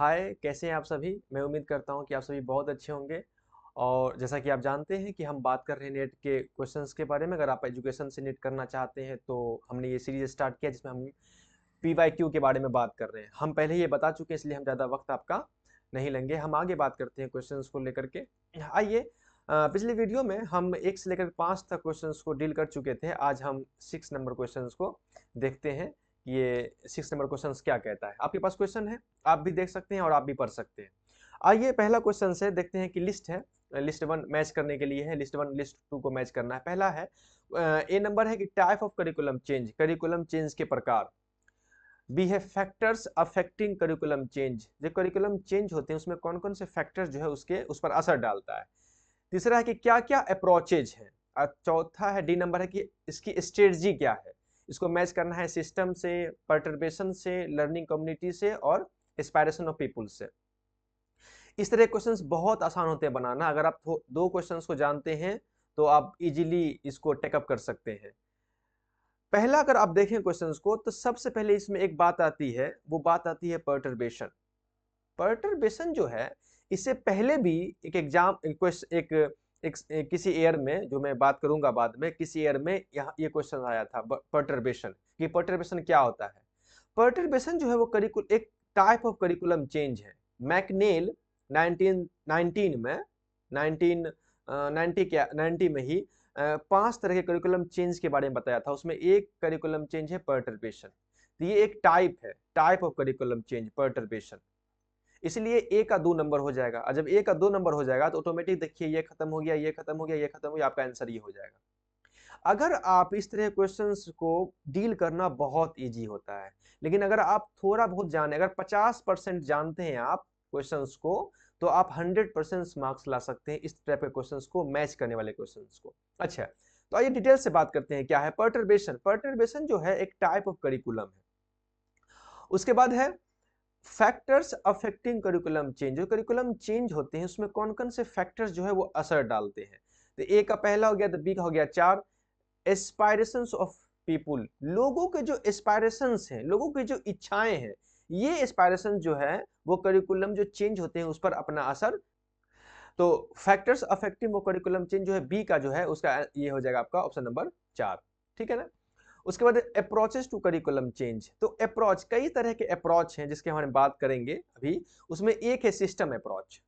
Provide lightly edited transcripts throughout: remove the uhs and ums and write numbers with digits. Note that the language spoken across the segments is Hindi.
हाय, कैसे हैं आप सभी? मैं उम्मीद करता हूं कि आप सभी बहुत अच्छे होंगे। और जैसा कि आप जानते हैं कि हम बात कर रहे हैं नेट के क्वेश्चंस के बारे में। अगर आप एजुकेशन से नेट करना चाहते हैं तो हमने ये सीरीज स्टार्ट किया जिसमें हम पीवाईक्यू के बारे में बात कर रहे हैं। हम पहले ये बता चुके हैं, इसलिए हम ज़्यादा वक्त आपका नहीं लेंगे। हम आगे बात करते हैं क्वेश्चंस को लेकर के। आइए, पिछले वीडियो में हम 1 से लेकर 5 तक क्वेश्चंस को डील कर चुके थे। आज हम 6 नंबर क्वेश्चंस को देखते हैं। ये 6 नंबर क्वेश्चंस क्या कहता है। आपके पास क्वेश्चन है, आप भी देख सकते हैं और आप भी पढ़ सकते हैं। आइए, पहला क्वेश्चन से देखते हैं कि लिस्ट है। लिस्ट 1 मैच करने के लिए है, लिस्ट 1 लिस्ट 2 को मैच करना है। पहला है ए नंबर है कि type of curriculum change, curriculum change के प्रकार। बी है फैक्टर्स अफेक्टिंग करिकुलम चेंज, जो करिकुलम चेंज होते हैं उसमें कौन कौन से फैक्टर्स जो है उसके उस पर असर डालता है। तीसरा है कि क्या क्या अप्रोचेज है। और चौथा है डी नंबर है कि इसकी स्ट्रेटजी क्या है। इसको मैच करना है सिस्टम से, पर्टर्बेशन से, लर्निंग कम्युनिटी से और एस्पायरेशन ऑफ पीपुल से। इस तरह क्वेश्चंस बहुत आसान होते हैं बनाना। अगर आप दो क्वेश्चंस को जानते हैं तो आप इजीली इसको टेकअप कर सकते हैं। पहला अगर आप देखें क्वेश्चंस को तो सबसे पहले इसमें एक बात आती है, वो बात आती है पर्टर्बेशन। पर्टर्बेशन जो है, इससे पहले भी एक एग्जाम एक किसी ईयर में, जो मैं बात करूंगा बाद में, किसी ईयर में यहाँ ये क्वेश्चन आया था पर्टर्बेशन कि पर्टर्बेशन क्या होता है। पर्टर्बेशन जो है वो करिकुल एक टाइप ऑफ करिकुलम चेंज है। मैकनेल 1919 में 1990 में ही 5 तरह के करिकुलम चेंज के बारे में बताया था। उसमें एक करिकुलम चेंज है पर्टर्बेशन। तो ये एक टाइप है, type of curriculum change perturbation. इसलिए ए का 2 नंबर हो जाएगा। और जब ए का 2 नंबर हो जाएगा तो ऑटोमेटिक देखिए ये खत्म हो गया, ये खत्म हो गया, ये खत्म हो गया, आपका आंसर ये हो जाएगा। अगर आप इस तरह क्वेश्चंस को डील करना बहुत इजी होता है। लेकिन अगर आप थोड़ा बहुत जाने, अगर 50% जानते हैं आप क्वेश्चंस को, तो आप 100% मार्क्स ला सकते हैं इस टाइप के क्वेश्चंस को, मैच करने वाले क्वेश्चंस को। अच्छा, तो आइए डिटेल से बात करते हैं क्या है पर्टर्बेशन। पर्टर्बेशन जो है एक टाइप ऑफ करिकुलम है। उसके बाद है फैक्टर्स अफेक्टिंग करिकुलम चेंज। जो करिकुलम चेंज होते हैं उसमें कौन कौन से फैक्टर्स जो है वो असर डालते हैं। तो ए का पहला हो गया, तो बी का हो गया 4, एस्पायरेशंस ऑफ पीपुल। लोगों के जो एस्पायरेशंस हैं, लोगों की जो इच्छाएं हैं, ये एस्पायरेशन जो है वो करिकुलम जो चेंज होते हैं उस पर अपना असर। तो फैक्टर्स अफेक्टिंग वो करिकुलम चेंज जो है, बी का जो है उसका ये हो जाएगा आपका ऑप्शन नंबर 4। ठीक है ना। उसके बाद अप्रोचेस टू करिकुलम चेंज। तो अप्रोच, कई तरह के अप्रोच हैं जिसके हम बात करेंगे अभी। उसमें एक है सिस्टम अप्रोच,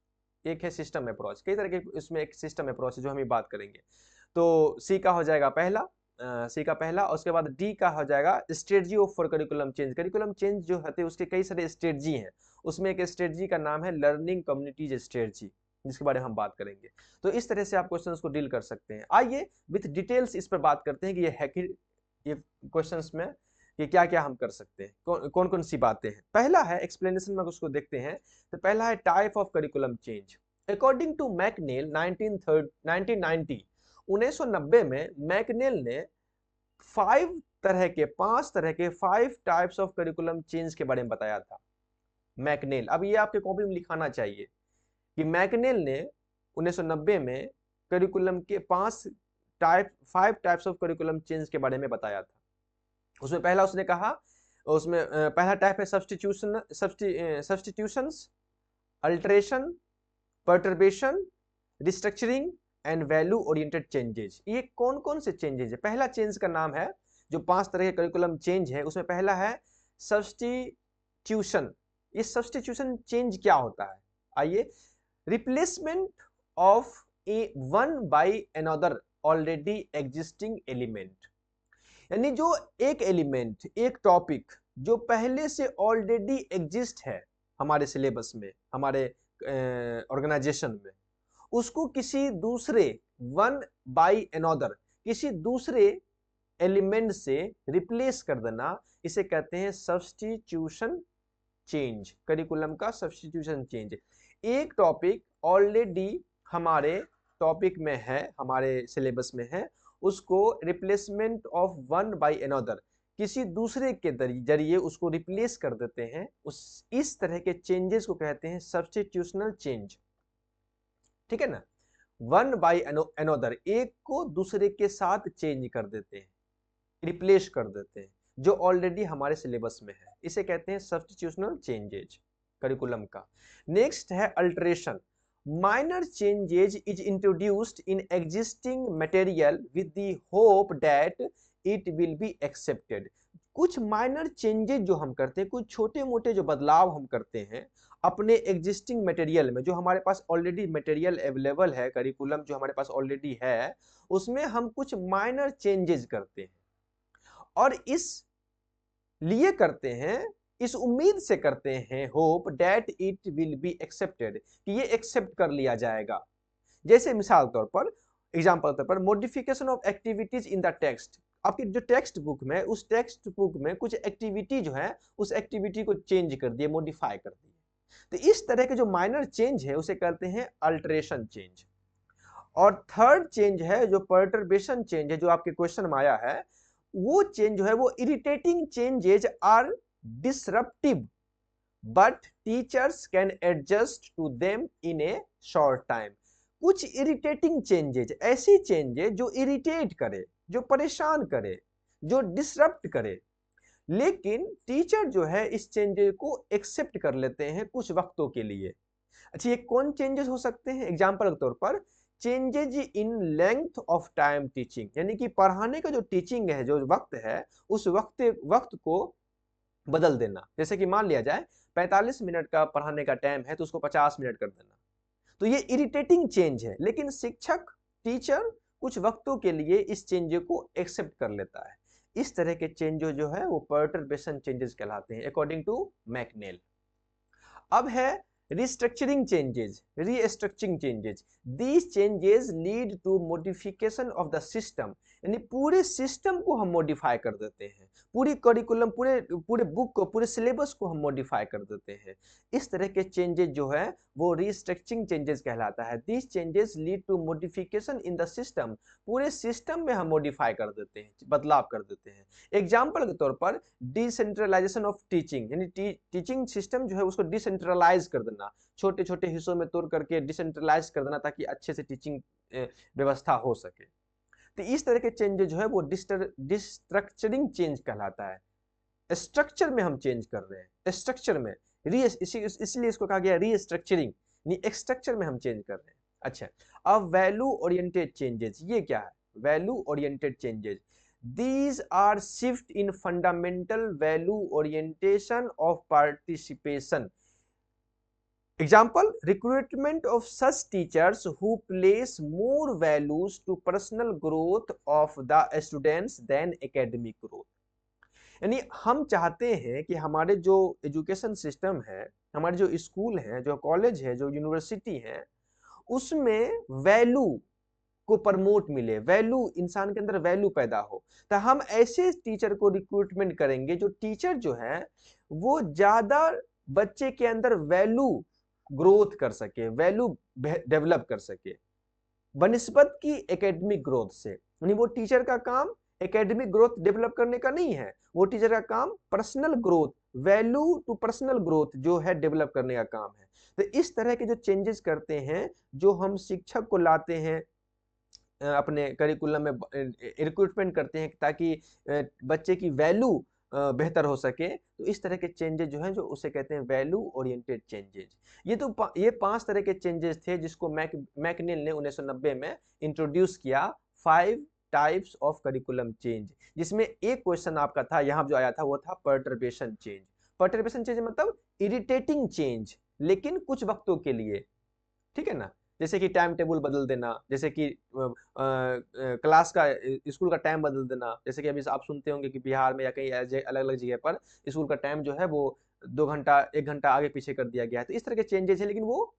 एक है सिस्टम अप्रोच। कई तरह के इसमें एक सिस्टम अप्रोच है जो हम बात करेंगे। तो सी का हो जाएगा पहला, सी का पहला। और उसके बाद डी का हो जाएगा strategy of for curriculum change. Curriculum change जो होते हैं उसके कई सारे स्ट्रेटजी हैं। उसमें एक स्ट्रेटजी का नाम है लर्निंग कम्युनिटीज स्ट्रेटजी, जिसके बारे में हम बात करेंगे। तो इस तरह से आप क्वेश्चंस को डील कर सकते हैं। आइए विथ डिटेल्स इस पर बात करते हैं कि ये क्वेश्चंस में कि क्या क्या हम कर सकते हैं, कौन कौन सी बातें हैं। पहला है एक्सप्लेनेशन में, उसको देखते हैं। तो पहला है type of curriculum change. According to McNeil 1990 1990 में मैकनेल ने 5 तरह के 5 टाइप्स ऑफ करिकुलम चेंज के बारे में बताया था। मैकनेल, अब ये आपके कॉपी में लिखाना चाहिए कि मैकनेल ने 1990 में करिकुलम के 5 टाइप्स ऑफ करिकुलम चेंज के बारे में बताया था। उसमें पहला उसने कहा, उसमें पहला टाइप है substitutions, alteration, perturbation, restructuring and value oriented changes. ये कौन कौन से चेंजेस है। पहला चेंज का नाम है, जो 5 तरह के करिकुलम चेंज है उसमें पहला है सब्स्टिट्यूशन। ये सब्स्टिट्यूशन चेंज क्या होता है, आइए। Replacement of A one by another already existing element. यानी जो एक एलिमेंट, एक टॉपिक जो पहले से ऑलरेडी एग्जिस्ट है हमारे सिलेबस में, हमारे ऑर्गेनाइजेशन में, उसको किसी दूसरे, वन बाय अनदर, किसी दूसरे एलिमेंट से रिप्लेस कर देना, इसे कहते हैं सब्स्टिट्यूशन चेंज। करिकुलम का सब्स्टिट्यूशन चेंज। एक टॉपिक ऑलरेडी हमारे टॉपिक में है, हमारे सिलेबस में है, उसको replacement of one by another, किसी दूसरे के जरिए उसको रिप्लेस कर देते हैं। इस तरह के चेंजेस को कहते हैं सब्स्टिट्यूशनल चेंज। ठीक है ना। वन बाय अनदर, एक को दूसरे के साथ चेंज कर देते हैं, रिप्लेस कर देते हैं, जो ऑलरेडी हमारे सिलेबस में है, इसे कहते हैं सब्स्टिट्यूशनल चेंजेज करिकुलम का। नेक्स्ट है alteration, minor changes is introduced in existing material with the hope that it will be accepted. कुछ माइनर चेंजेज जो हम करते हैं, कुछ छोटे मोटे जो बदलाव हम करते हैं अपने एग्जिस्टिंग मटेरियल में, जो हमारे पास ऑलरेडी मटेरियल अवेलेबल है, करिकुलम जो हमारे पास ऑलरेडी है, उसमें हम कुछ माइनर चेंजेस करते हैं और इस लिए करते हैं, इस उम्मीद से करते हैं, hope that it will be accepted, कि ये एक्सेप्ट कर लिया जाएगा। जैसे मिसाल तौर पर, एग्जांपल तौर पर, modification of activities in the text, आपकी जो टेक्स्ट बुक में, उस टेक्स्ट बुक में कुछ एक्टिविटी जो है, उस एक्टिविटी को चेंज कर दिए, मॉडिफाई कर दिए। तो इस तरह के जो माइनर चेंज है उसे कहते हैं अल्टरेशन चेंज। और थर्ड चेंज है जो पर्टर्बेशन चेंज है, जो आपके क्वेश्चन में आया है, वो चेंज जो है वो irritating changes are disruptive but teachers can adjust to them in a short time. कुछ इरिटेटिंग चेंजेज, ऐसी चेंजेज जो इरिटेट करे, जो परेशान करे, जो डिसरप्ट करे, लेकिन टीचर जो है इस चेंजेस को एक्सेप्ट कर लेते हैं कुछ वक्तों के लिए। अच्छा, ये कौन चेंजेस हो सकते हैं? एग्जांपल के तौर पर, changes in length of time teaching, यानी कि पढ़ाने का जो टीचिंग है, जो वक्त है, उस वक्त को बदल देना। जैसे कि मान लिया जाए 45 मिनट का पढ़ाने का टाइम है तो उसको 50 मिनट कर देना। तो ये इरिटेटिंग चेंज है, लेकिन शिक्षक, टीचर कुछ वक्तों के लिए इस चेंज को एक्सेप्ट कर लेता है। इस तरह के चेंज जो है वो पर्टर्बेशन चेंजेस कहलाते हैं अकॉर्डिंग टू मैकनेल। अब है restructuring changes, restructuring changes. These changes lead to modification of the system, यानी पूरे सिस्टम को हम मॉडिफाई कर देते हैं, पूरी करिकुलम, पूरे बुक को, पूरे सिलेबस को हम मॉडिफाई कर देते हैं। इस तरह के चेंजेस जो है वो रिस्ट्रक्चरिंग चेंजेस कहलाता है। These changes lead to modification in the system, पूरे सिस्टम में हम मॉडिफाई कर देते हैं, बदलाव कर देते हैं। एग्जाम्पल के तौर पर डिसेंट्रलाइजेशन ऑफ टीचिंग, यानी टीचिंग सिस्टम जो है उसको डिसेंट्रलाइज कर देना, छोटे छोटे हिस्सों में तोड़ करके डिसेंट्रलाइज कर देना ताकि अच्छे से टीचिंग व्यवस्था हो सके। तो इस तरह के चेंजेस जो है वो डिस्ट्रक्चरिंग चेंज कहलाता है। स्ट्रक्चर में हम चेंज कर रहे हैं, स्ट्रक्चर में इसलिए इसको कहा गया रीस्ट्रक्चरिंग, यानी स्ट्रक्चर में हम चेंज कर रहे हैं। अच्छा, अब वैल्यू ओरिएंटेड चेंजेस, ये क्या है? Value oriented changes, these are shift in fundamental value orientation of participation. Example, recruitment of such teachers who place more values to personal growth of the students than academic growth. यानी हम चाहते हैं कि हमारे जो एजुकेशन सिस्टम है, हमारे जो स्कूल हैं, जो कॉलेज है, जो यूनिवर्सिटी है, उसमें वैल्यू को प्रमोट मिले, वैल्यू, इंसान के अंदर वैल्यू पैदा हो। तो हम ऐसे टीचर को रिक्रूटमेंट करेंगे जो टीचर जो है वो ज्यादा बच्चे के अंदर वैल्यू ग्रोथ कर सके, वैल्यू डेवलप कर सके बनिस्बत की एकेडमिक ग्रोथ से। यानी वो टीचर का काम एकेडमिक ग्रोथ डेवलप करने का नहीं है, वो टीचर का काम personal growth, value to personal growth जो है डेवलप करने का काम है। तो इस तरह के जो चेंजेस करते हैं, जो हम शिक्षक को लाते हैं अपने करिकुलम में, रिक्रूटमेंट करते हैं ताकि बच्चे की वैल्यू बेहतर हो सके, तो इस तरह के चेंजेस जो हैं जो उसे कहते हैं वैल्यू ओरिएंटेड चेंजेस। ये 5 तरह के चेंजेस थे जिसको मैकनेल ने 1990 में इंट्रोड्यूस किया, 5 टाइप्स ऑफ करिकुलम चेंज, जिसमें एक क्वेश्चन आपका था यहाँ जो आया था वो था पर्टर्बेशन चेंज। पर्टर्बेशन चेंज मतलब इरिटेटिंग चेंज, लेकिन कुछ वक्तों के लिए, ठीक है ना। जैसे कि टाइम टेबल बदल देना, जैसे कि क्लास का, स्कूल का टाइम बदल देना। जैसे कि अभी आप सुनते होंगे कि बिहार में या कहीं अलग अलग जगह पर स्कूल का टाइम जो है वो 2 घंटा 1 घंटा आगे पीछे कर दिया गया है। तो इस तरह के चेंजेस है, लेकिन वो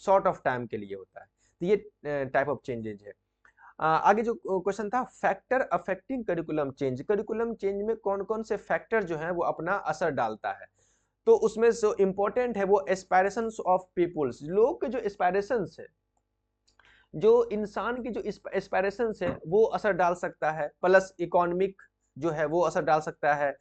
शॉर्ट ऑफ टाइम के लिए होता है। तो ये टाइप ऑफ चेंजेस है। आगे जो क्वेश्चन था, factor affecting curriculum change, curriculum change में कौन कौन से फैक्टर जो है वो अपना असर डालता है। तो उसमें जो इंपॉर्टेंट है वो एस्पायरेशंस ऑफ पीपुल्स, लोग के जो एस्पायरेशंस है, जो इंसान की जो एस्पायरेशंस है वो असर डाल सकता है, प्लस इकोनॉमिक जो है वो असर डाल सकता है,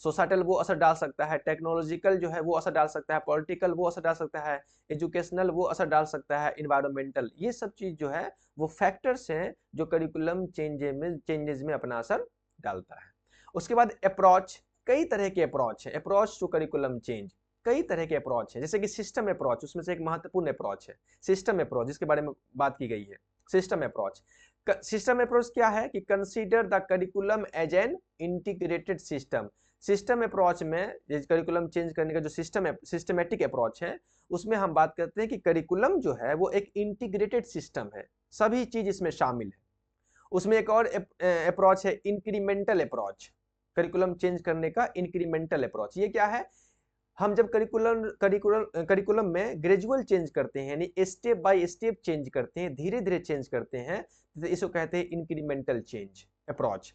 सोसाइटल वो असर डाल सकता है, टेक्नोलॉजिकल जो है वो असर डाल सकता है, पॉलिटिकल वो असर डाल सकता है, एजुकेशनल वो असर डाल सकता है, इन्वायरमेंटल। ये सब चीज जो है वो फैक्टर्स हैं जो करिकुलम चेंजेस में अपना असर डालता है। उसके बाद अप्रोच, कई तरह के अप्रोच है, अप्रोच टू करिकुलम चेंज। कई तरह के अप्रोच है, जैसे कि सिस्टम अप्रोच, उसमें से एक महत्वपूर्ण अप्रोच है सिस्टम अप्रोच, जिसके बारे में बात की गई है। सिस्टम अप्रोच, सिस्टम अप्रोच क्या है कि consider the curriculum as an integrated system. System approach में करिकुलम चेंज करने का जो सिस्टमेटिक अप्रोच है, उसमें हम बात करते हैं कि करिकुलम जो है वो एक इंटीग्रेटेड सिस्टम है, सभी चीज इसमें शामिल है। उसमें एक और अप्रोच है इंक्रीमेंटल अप्रोच, करिकुलम चेंज करने का इंक्रीमेंटल अप्रोच। ये क्या है, हम जब करिकुलम में ग्रेजुअल चेंज करते हैं, यानी स्टेप बाय स्टेप चेंज करते हैं, धीरे धीरे चेंज करते हैं, तो इसको कहते हैं इंक्रीमेंटल चेंज अप्रोच।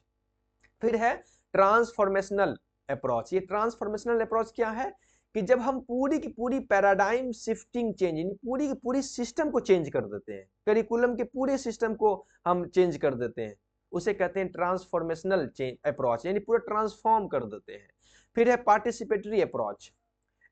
फिर है ट्रांसफॉर्मेशनल अप्रोच। ये ट्रांसफॉर्मेशनल अप्रोच क्या है कि जब हम पूरी की पूरी पैराडाइम शिफ्टिंग चेंज, यानी पूरी की पूरी सिस्टम को चेंज कर देते हैं, करिकुलम के पूरे सिस्टम को हम चेंज कर देते हैं, उसे कहते हैं ट्रांसफॉर्मेशनल चेंज अप्रोच, यानी पूरा ट्रांसफॉर्म कर देते हैं। फिर है participatory approach,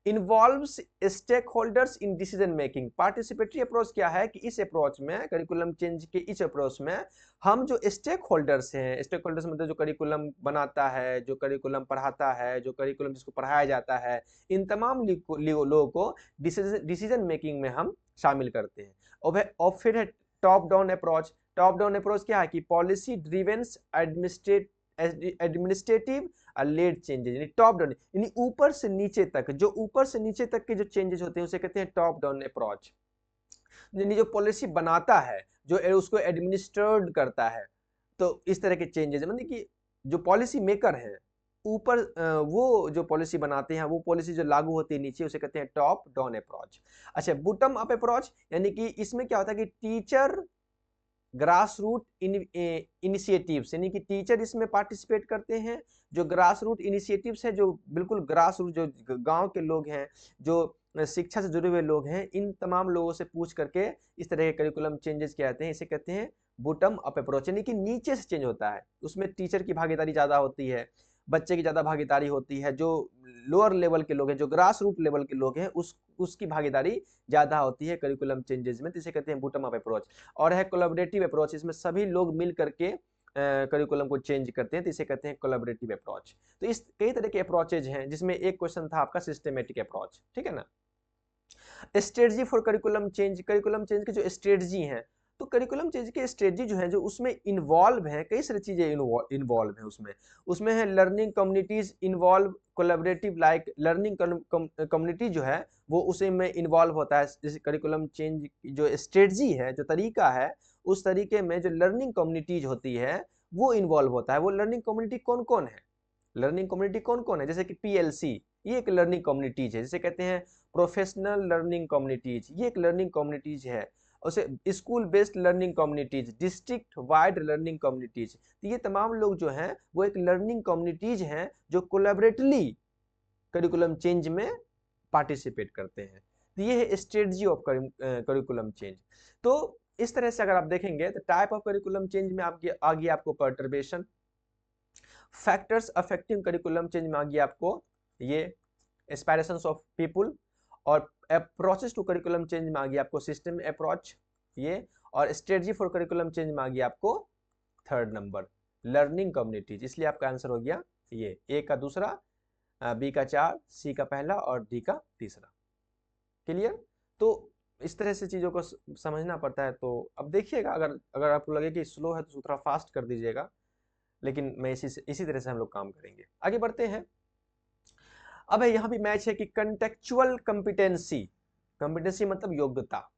involves stakeholders in decision making. Participatory approach क्या है कि इस अप्रोच में, करिकुलम चेंज के इस अप्रोच में, हम जो स्टेक होल्डर्स हैं, स्टेक होल्डर्स मतलब जो करिकुलम बनाता है, जो करिकुलम पढ़ाता है, जो करिकुलम जिसको पढ़ाया जाता है, इन तमाम लोगों को डिसीजन मेकिंग में हम शामिल करते हैं। और फिर है top down approach. Top down approach क्या है कि policy driven administrative led changes, यानी टॉप डाउन, यानी ऊपर से नीचे तक, जो ऊपर से नीचे तक के जो चेंजेस होते हैं उसे कहते हैं टॉप डाउन अप्रोच। यानी जो पॉलिसी बनाता है, जो उसको एडमिनिस्ट्रेट करता है, तो इस तरह के चेंजेस, मतलब कि जो पॉलिसी मेकर है ऊपर, वो जो पॉलिसी बनाते हैं, वो पॉलिसी जो लागू होती है नीचे, उसे कहते हैं टॉप डाउन अप्रोच। अच्छा, बॉटम अप अप्रोच, यानी कि इसमें क्या होता है कि टीचर ग्रास रूट इनिशिएटिव्स, यानी कि टीचर इसमें पार्टिसिपेट करते हैं। जो ग्रास रूट इनिशिएटिव्स है, जो बिल्कुल ग्रास रूट, जो गांव के लोग हैं, जो शिक्षा से जुड़े हुए लोग हैं, इन तमाम लोगों से पूछ करके इस तरह के करिकुलम चेंजेस किए जाते हैं। इसे कहते हैं बॉटम अप अप्रोच, यानी कि नीचे से चेंज होता है, उसमें टीचर की भागीदारी ज्यादा होती है, बच्चे की ज्यादा भागीदारी होती है, जो लोअर लेवल के लोग हैं, जो ग्रास रूट लेवल के लोग हैं, उसकी भागीदारी ज्यादा होती है करिकुलम चेंजेस में, तो इसे कहते हैं बॉटम अप अप्रोच। और है कोलैबोरेटिव अप्रोच, इसमें सभी लोग मिल करके करिकुलम को चेंज करते हैं, तो इसे कहते हैं कोलैबोरेटिव अप्रोच। तो इस कई तरह के अप्रोचेज हैं, जिसमें एक क्वेश्चन था आपका सिस्टमेटिक अप्रोच, ठीक है ना। Strategy for curriculum change, curriculum change की जो स्ट्रेटजी है, तो करिकुलम चेंज की स्ट्रेटजी जो है, जो उसमें इन्वॉल्व है, कई सारी चीजें इन्वॉल्व है उसमें है learning communities involve collaborative, like learning community जो है वो उसे में इन्वॉल्व होता है। जैसे करिकुलम चेंज जो स्ट्रेटजी है, जो तरीका है, उस तरीके में जो लर्निंग कम्युनिटीज होती है वो इन्वॉल्व होता है। वो लर्निंग कम्युनिटी कौन कौन है, लर्निंग कम्युनिटी कौन कौन है, जैसे कि पीएलसी, ये एक लर्निंग कम्युनिटीज है, जिसे कहते हैं प्रोफेशनल लर्निंग कम्युनिटीज, ये एक लर्निंग कम्युनिटीज है। उसे school based learning communities, district wide learning communities, तो ये तमाम लोग जो हैं वो एक लर्निंग कम्युनिटीज हैं, जो कोलैबोरेटिवली करिकुलम चेंज में पार्टिसिपेट करते हैं। तो ये है स्ट्रेटजी ऑफ करिकुलम चेंज। तो इस तरह से अगर आप देखेंगे तो टाइप ऑफ करिकुलम चेंज में आ गया आपको perturbation, factors affecting curriculum change में आ गया आपको ये एस्पायरेशंस ऑफ पीपुल, और अप्रोचेस टू करिकुलम चेंज में आ गया आपको सिस्टम अप्रोच ये, और स्ट्रेटजी फॉर करिकुलम चेंज में आ गया आपको थर्ड नंबर लर्निंग कम्युनिटीज। इसलिए आपका आंसर हो गया ये, ए का दूसरा, बी का 4, सी का पहला और डी का तीसरा। क्लियर। तो इस तरह से चीजों को समझना पड़ता है। तो अब देखिएगा, अगर आपको लगे कि स्लो है तो थोड़ा फास्ट कर दीजिएगा, लेकिन मैं इसी तरह से हम लोग काम करेंगे। आगे बढ़ते हैं। अब यहाँ भी मैच है कि कंटेक्चुअल कॉम्पिटेंसी, कॉम्पिटेंसी मतलब योग्यता,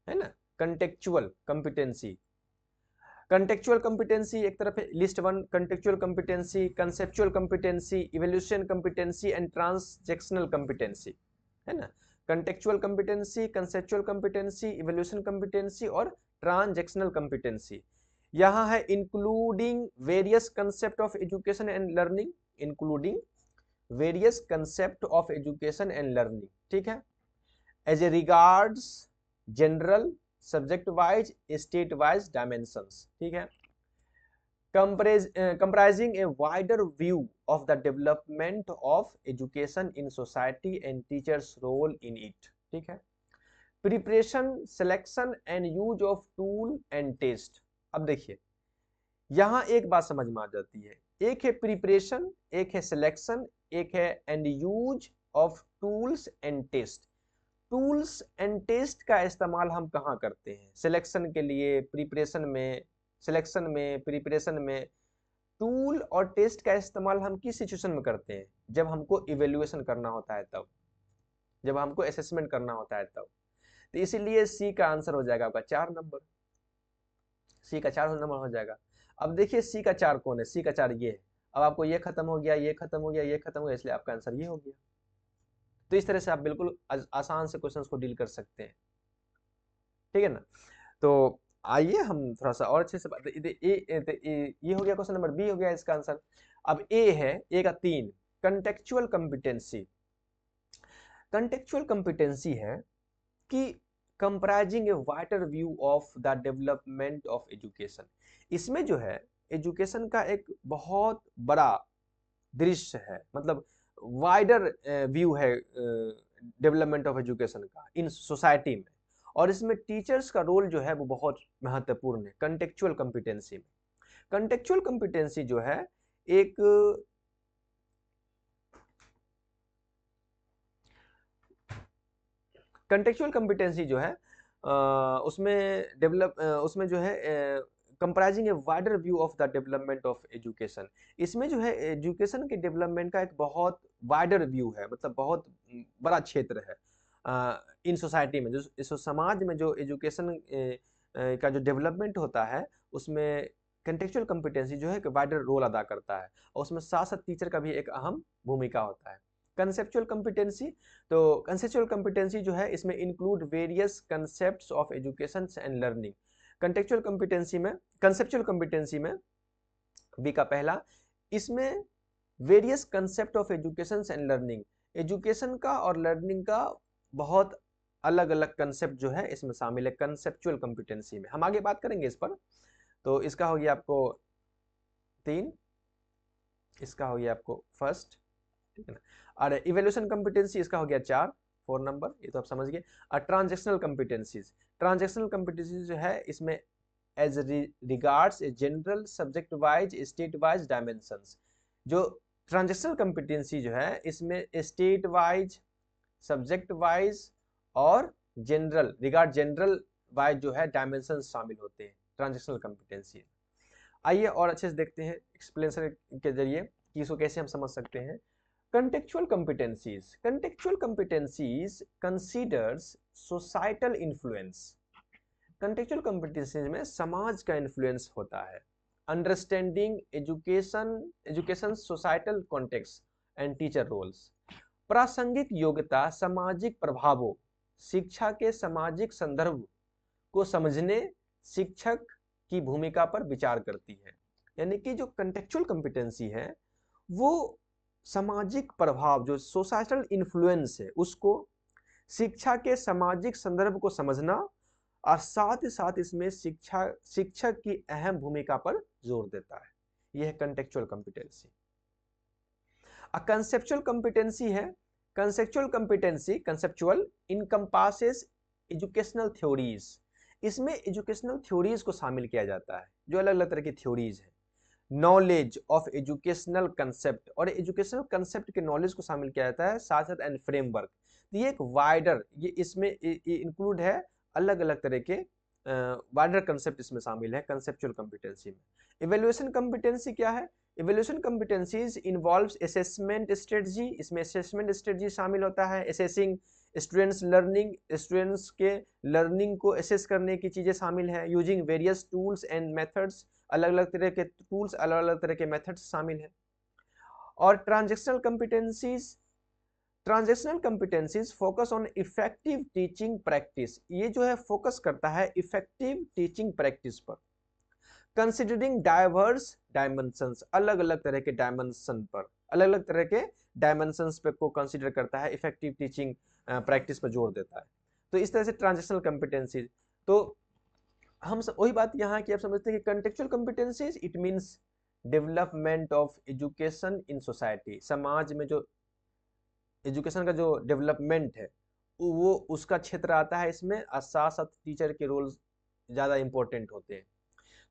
है ना, कंटेक्चुअल कॉम्पिटेंसी। कंटेक्चुअल कॉम्पिटेंसी एक तरफ है, list one, contextual competency, conceptual competency, evaluation competency and transactional competency, है ना। Contextual competency, conceptual competency, evaluation competency और ट्रांजैक्शनल कॉम्पिटेंसी। यहाँ है including various concept of education and learning, including various concept of education and learning, ठीक है, as a regards general subject wise state wise dimensions, ठीक है, comprising a wider view of the development of education in society and teachers role in it, ठीक है, preparation selection and use of tool and test. अब देखिए यहां एक बात समझ में आ जाती है, एक है प्रिपरेशन, एक है सिलेक्शन, एक है and use of tools and test. Tools and test का इस्तेमाल हम कहाँ करते हैं? सिलेक्शन के लिए, प्रिपरेशन में, सिलेक्शन में, प्रिपरेशन में। टूल और टेस्ट का इस्तेमाल हम किस सिचुएशन में करते हैं? जब हमको इवेल्युएशन करना होता है तब, जब हमको असेसमेंट करना होता है तब। तो इसीलिए सी का आंसर हो जाएगा आपका 4 नंबर। सी का 4 नंबर हो जाएगा। अब देखिए सी का 4 कौन है? सी का 4 ये है। अब आपको ये खत्म हो गया, ये खत्म हो गया, ये खत्म हो गया, इसलिए आपका आंसर ये हो गया। तो इस तरह से आप बिल्कुल आसान से क्वेश्चंस को डील कर सकते हैं, ठीक है ना। तो आइए हम थोड़ा सा और अच्छे से ये हो गया क्वेश्चन नंबर बी, हो गया इसका आंसर। अब ए है, ए का 3, कंटेक्चुअल कॉम्पिटेंसी। कंटेक्चुअल कॉम्पिटेंसी है कि comprising a wider view of the development of education. इसमें जो है एजुकेशन का एक बहुत बड़ा दृश्य है, मतलब वाइडर व्यू है डेवलपमेंट ऑफ एजुकेशन का इन सोसाइटी में, और इसमें टीचर्स का रोल जो है वो बहुत महत्वपूर्ण है कंटेक्चुअल कॉम्पिटेंसी में। कंटेक्चुअल कॉम्पिटेंसी जो है एक कंटेक्चुअल कॉम्पिटेंसी जो है उसमें जो है comprising a wider view of the development of education. इसमें जो है एजुकेशन के डेवलपमेंट का एक बहुत वाइडर व्यू है, मतलब बहुत बड़ा क्षेत्र है इन सोसाइटी में, जो इस समाज में जो एजुकेशन का जो डेवलपमेंट होता है उसमें कंटेक्चुअल कॉम्पिटेंसी जो है एक वाइडर रोल अदा करता है, और उसमें साथ साथ टीचर का भी एक अहम भूमिका होता है। कंसेप्चुअल कॉम्पिटेंसी, तो कंसेप्चुअल कॉम्पिटेंसी जो है इसमें include various concepts of education and learning. Contextual competency में, कंसेप्चुअल कॉम्पिटेंसी में बी का पहला, इसमें various concept of education and learning, education का और लर्निंग का बहुत अलग अलग कंसेप्ट जो है इसमें शामिल है कंसेप्चुअल कॉम्पिटेंसी में। हम आगे बात करेंगे इस पर। तो इसका हो गया आपको 3, इसका हो गया आपको फर्स्ट, ठीक है ना। और इवैल्यूएशन कॉम्पिटेंसी इसका हो गया 4 नंबर, ये तो आप समझ गए। और ट्रांजैक्शनल कॉम्पिटेंसीज, ट्रांजैक्शनल कॉम्पिटेंसीज जो है इसमें as regards a general subject wise state wise dimensions. जो ट्रांजैक्शनल कॉम्पिटेंसी जो है इसमें स्टेट वाइज, सब्जेक्ट वाइज और जनरल रिगार्ड जनरल वाइज जो है डायमेंशन शामिल होते हैं ट्रांजैक्शनल कॉम्पिटेंसी। आइए और अच्छे से देखते हैं एक्सप्लेनेशन के जरिए कि इसको कैसे हम समझ सकते हैं। Contextual competencies. Contextual competencies considers societal influence. Contextual competencies में समाज का इन्फ्लुएंस होता है। Understanding education societal context and teacher roles. प्रासंगिक योग्यता सामाजिक प्रभावों, शिक्षा के सामाजिक संदर्भ को समझने शिक्षक की भूमिका पर विचार करती है। यानी कि जो कंटेक्चुअल कॉम्पिटेंसी है वो सामाजिक प्रभाव, जो सोसाइटल इन्फ्लुएंस है, उसको शिक्षा के सामाजिक संदर्भ को समझना और साथ ही साथ इसमें शिक्षक की अहम भूमिका पर जोर देता है। यह है कंटेक्चुअल कॉम्पिटेंसी। कंसेप्चुअल कॉम्पिटेंसी है, conceptual competency, conceptual encompasses educational theories. इसमें एजुकेशनल थ्योरीज को शामिल किया जाता है, जो अलग अलग तरह की थ्योरीज है। नॉलेज ऑफ एजुकेशनल कंसेप्ट, और एजुकेशनल कंसेप्ट के नॉलेज को शामिल किया जाता है, साथ साथ एंड फ्रेमवर्क। तो ये एक वाइडर, ये इसमें इंक्लूड है अलग अलग तरह के वाइडर कंसेप्ट इसमें शामिल है कंसेप्चुअल कॉम्पिटेंसी में। इवैल्यूएशन कॉम्पिटेंसी क्या है? Evaluation competencies involves assessment strategy. इसमें असेसमेंट स्ट्रेटजी शामिल होता है, असेसिंग स्टूडेंट्स लर्निंग, स्टूडेंट्स के लर्निंग को असेस करने की चीजें शामिल है। Using various tools and methods, अलग अलग तरह के टूल्स, अलग अलग तरह के मेथड्स शामिल है। और transactional competencies, transactional competencies focus on effective teaching practice. ये जो है फोकस करता है इफेक्टिव टीचिंग प्रैक्टिस पर। कंसिडरिंग डाइवर्स डायमेंशंस, अलग अलग तरह के डायमेंशन पर, अलग अलग तरह के डायमेंशंस पे को कंसीडर करता है, इफेक्टिव टीचिंग प्रैक्टिस पर जोर देता है। तो इस तरह से ट्रांजैक्शनल कॉम्पिटेंसीज, तो हम वही बात यहाँ की आप समझते हैं कि contextual competencies it means development of education in society. समाज में जो एजुकेशन का जो डेवलपमेंट है वो उसका क्षेत्र आता है इसमें, और साथ साथ टीचर के रोल ज़्यादा इंपॉर्टेंट होते हैं।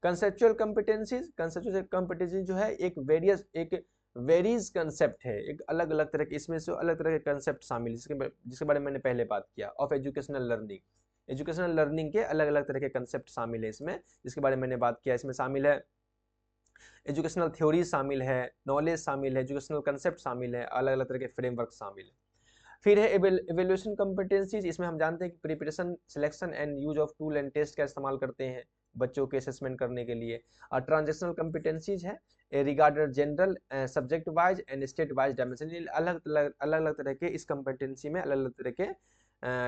कंसेप्चुअल कॉम्पिटेंसीज, कंसेप्चुअल कॉम्पिटेंसी जो है एक वेरियस, एक वेरीज कंसेप्ट है, एक अलग अलग तरह के, इसमें से अलग तरह के कंसेप्ट शामिल, जिसके बारे में मैंने पहले बात किया, of educational learning. Educational learning के अलग अलग तरह के कंसेप्ट शामिल है इसमें, जिसके बारे में मैंने बात किया। इसमें शामिल है एजुकेशनल थ्योरी शामिल है, नॉलेज शामिल है, एजुकेशनल कंसेप्ट शामिल है, अलग अलग तरह के फ्रेमवर्क शामिल है। फिर है एवेल्यूएशन कॉम्पिटेंसीज। इसमें हम जानते हैं कि preparation, selection and use of tool and test का इस्तेमाल करते हैं बच्चों के असेसमेंट करने के लिए। और ट्रांजेक्शनल कॉम्पिटेंसीज है regarded general, subject wise and state wise dimension. अलग अलग तरह के इस कॉम्पिटेंसी में अलग अलग तरह के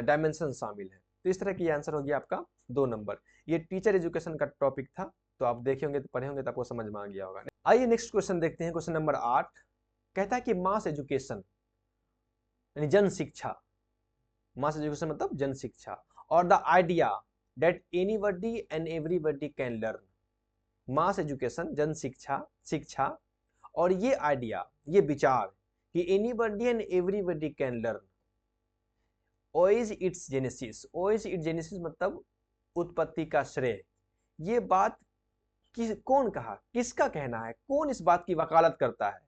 डायमेंशन शामिल है। तो इस तरह की आंसर हो गया आपका 2 नंबर। ये टीचर एजुकेशन का टॉपिक था, तो आप देखे होंगे, तो पढ़े होंगे, तो आपको समझ में आ गया होगा। आइए नेक्स्ट क्वेश्चन देखते हैं। क्वेश्चन नंबर 8 कहता है कि मास एजुकेशन यानी जन शिक्षा, मास एजुकेशन मतलब जन शिक्षा, और the idea that anybody and everybody can learn. Mass education जन शिक्षा, शिक्षा, और ये आइडिया, ये विचार कि anybody and everybody can learn, ooze it's genesis. Ooze it's genesis मतलब उत्पत्ति का श्रेय। ये बात कौन कहा, किसका कहना है, कौन इस बात की वकालत करता है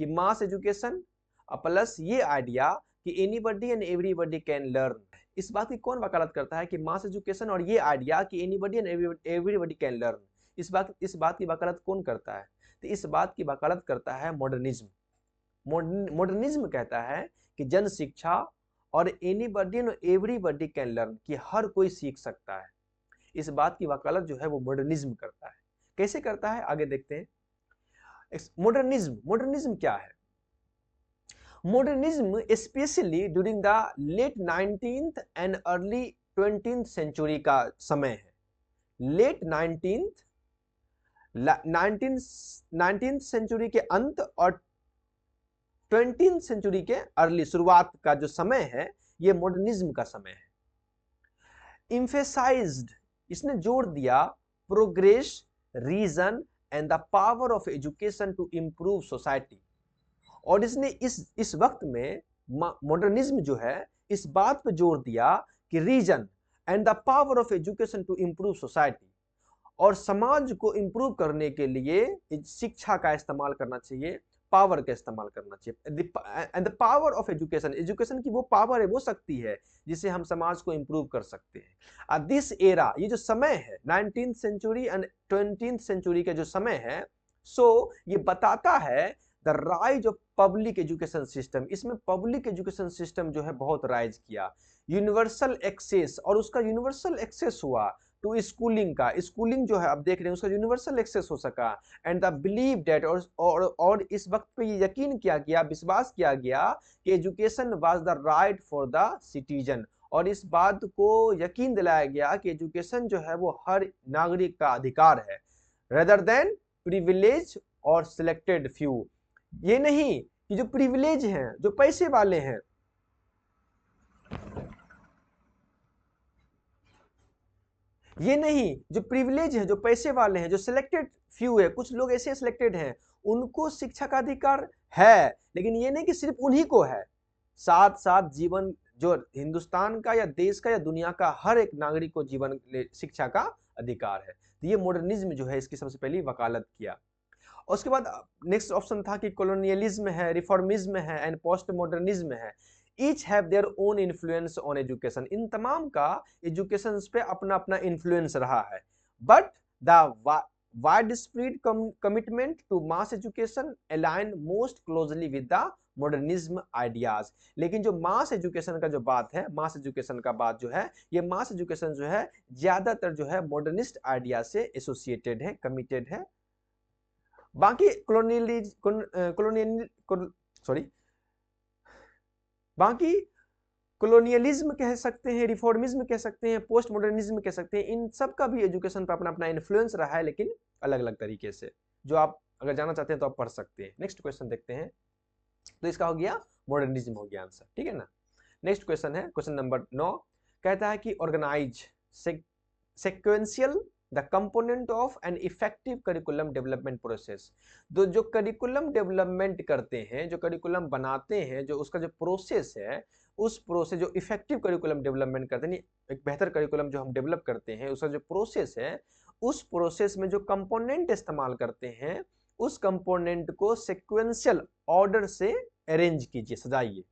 कि मास एजुकेशन प्लस ये आइडिया कि anybody and everybody can learn, इस बात की कौन वकालत करता है कि मास एजुकेशन और ये आइडिया कि anybody and everybody can learn, इस बात की वकालत कौन करता है? तो इस बात की वकालत करता है मॉडर्निज्म। मॉडर्निज्म कहता है कि जन शिक्षा और anybody and everybody can learn, कि हर कोई सीख सकता है। इस बात की वकालत जो है वो मॉडर्निज्म करता है। कैसे करता है, आगे देखते हैं। मॉडर्निज्म क्या है? Modernism specially during the late 19th and early 20th century का समय है। लेट 19th सेंचुरी के अंत और 20th सेंचुरी के अर्ली शुरुआत का जो समय है, ये मॉडर्निज्म का समय है। एम्फेसाइज्ड, इसने जोर दिया progress, reason and the power of education to improve society. और इसने इस वक्त में मॉडर्निज्म जो है इस बात पर जोर दिया कि reason and the power of education to improve society, और समाज को इंप्रूव करने के लिए शिक्षा का इस्तेमाल करना चाहिए, पावर का इस्तेमाल करना चाहिए। And the power of education, education की वो पावर है, वो शक्ति है जिससे हम समाज को इंप्रूव कर सकते हैं। दिस एरा, ये जो समय है 19th century and 20th century का जो समय है, सो ये बताता है the rise of public education system. इसमें पब्लिक एजुकेशन सिस्टम जो है बहुत राइज किया। यूनिवर्सल एक्सेस, और उसका यूनिवर्सल एक्सेस हुआ टू स्कूलिंग का, स्कूलिंग जो है आप देख रहे हैं उसका यूनिवर्सल एक्सेस हो सका। एंड द बिलीव डेट, और इस वक्त पे ये यकीन किया गया, विश्वास किया गया कि education was the right for the citizen, और इस बात को यकीन दिलाया गया कि एजुकेशन जो है वो हर नागरिक का अधिकार है, रेदर देन प्रिविलेज और सिलेक्टेड फ्यू। ये नहीं कि जो प्रिविलेज हैं, जो पैसे वाले हैं, ये नहीं जो प्रिविलेज है, जो पैसे वाले हैं, जो सिलेक्टेड फ्यू है, कुछ लोग ऐसे सिलेक्टेड हैं, उनको शिक्षा का अधिकार है, लेकिन ये नहीं कि सिर्फ उन्हीं को है, साथ साथ जीवन जो हिंदुस्तान का या देश का या दुनिया का हर एक नागरिक को जीवन शिक्षा का अधिकार है। तो ये मॉडर्निज्म जो है इसकी सबसे पहली वकालत किया। उसके बाद नेक्स्ट ऑप्शन था कि कॉलोनियलिज्म है, रिफॉर्मिज्म है एंड पोस्ट मॉडर्निज्म है। Each have their own influence on education. इन तमाम का एजुकेशन पे अपना अपना इन्फ्लुएंस रहा है, but the widespread commitment to mass education align most closely with the modernism ideas. लेकिन जो मास एजुकेशन का जो बात है, मास एजुकेशन का बात जो है, ये मास एजुकेशन जो है ज्यादातर जो है मॉडर्निस्ट आइडिया से एसोसिएटेड है, कमिटेड है। बाकी कॉलोनियलिज्म कह सकते हैं, रिफॉर्मिज्म कह सकते हैं, पोस्ट मॉडर्निज्म कह सकते हैं, इन सब का भी एजुकेशन पर अपना अपना इन्फ्लुएंस रहा है, लेकिन अलग अलग तरीके से, जो आप अगर जानना चाहते हैं तो आप पढ़ सकते हैं। नेक्स्ट क्वेश्चन देखते हैं। तो इसका हो गया मॉडर्निज्म, हो गया आंसर, ठीक है ना। नेक्स्ट क्वेश्चन है क्वेश्चन नंबर 9, कहता है कि organise sequential the component of an effective curriculum development process. तो जो करिकुलम डेवलपमेंट करते हैं, जो करिकुलम बनाते हैं, जो उसका जो प्रोसेस है, उस प्रोसेस जो इफेक्टिव करिकुलम डेवलपमेंट करते हैं, एक बेहतर करिकुलम जो हम डेवलप करते हैं, उसका जो प्रोसेस है, उस प्रोसेस में जो कंपोनेंट इस्तेमाल करते हैं उस कंपोनेंट को सिक्वेंशियल ऑर्डर से अरेंज कीजिए, सजाइए।